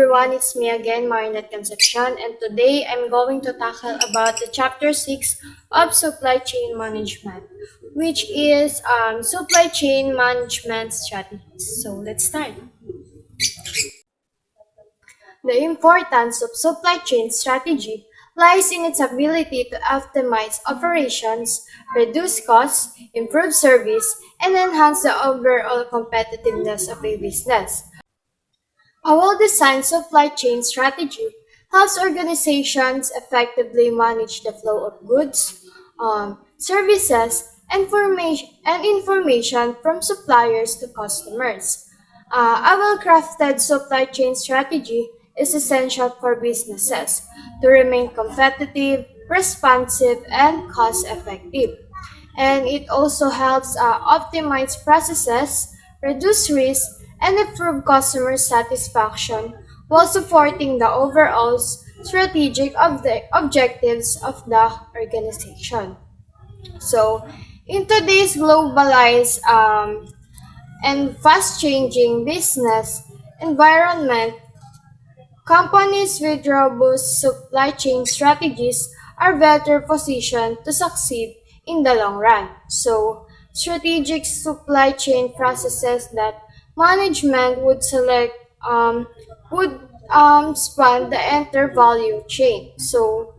everyone, it's me again, Marinette Concepcion, and today I'm going to tackle about the chapter 6 of supply chain management, which is supply chain management strategies. So let's start. The importance of supply chain strategy lies in its ability to optimize operations, reduce costs, improve service, and enhance the overall competitiveness of a business. A well-designed supply chain strategy helps organizations effectively manage the flow of goods, services, and information from suppliers to customers. A well-crafted supply chain strategy is essential for businesses to remain competitive, responsive, and cost-effective. And it also helps optimize processes, reduce risk, and improve customer satisfaction while supporting the overall strategic objectives of the organization. So, in today's globalized and fast changing business environment, companies with robust supply chain strategies are better positioned to succeed in the long run. So, strategic supply chain processes that management would select would span the entire value chain. So,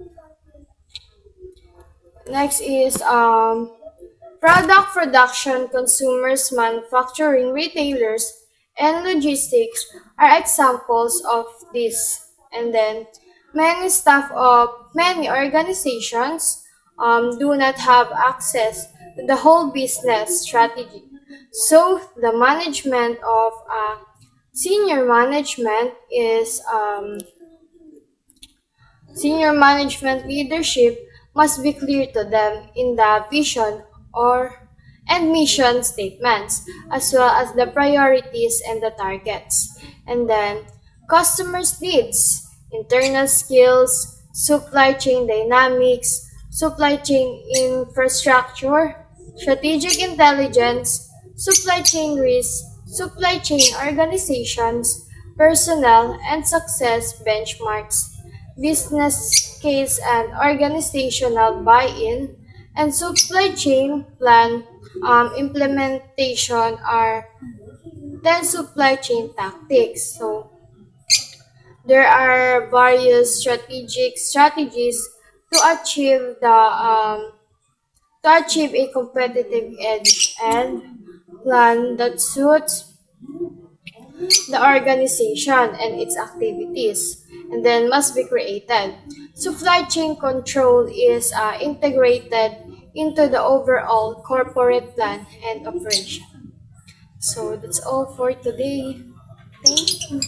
next is product production, consumers, manufacturing, retailers, and logistics are examples of this. And then many organizations do not have access to the whole business strategy. So the management of senior management is senior management leadership must be clear to them in the vision or and mission statements, as well as the priorities and the targets. And then customers' needs, internal skills, supply chain dynamics, supply chain infrastructure, strategic intelligence, supply chain risk, supply chain organizations, personnel, and success benchmarks, business case and organizational buy-in, and supply chain plan implementation are 10 supply chain tactics. So there are various strategies to achieve a competitive edge and plan that suits the organization and its activities, and then must be created. Supply chain control is integrated into the overall corporate plan and operation. So that's all for today. Thank you.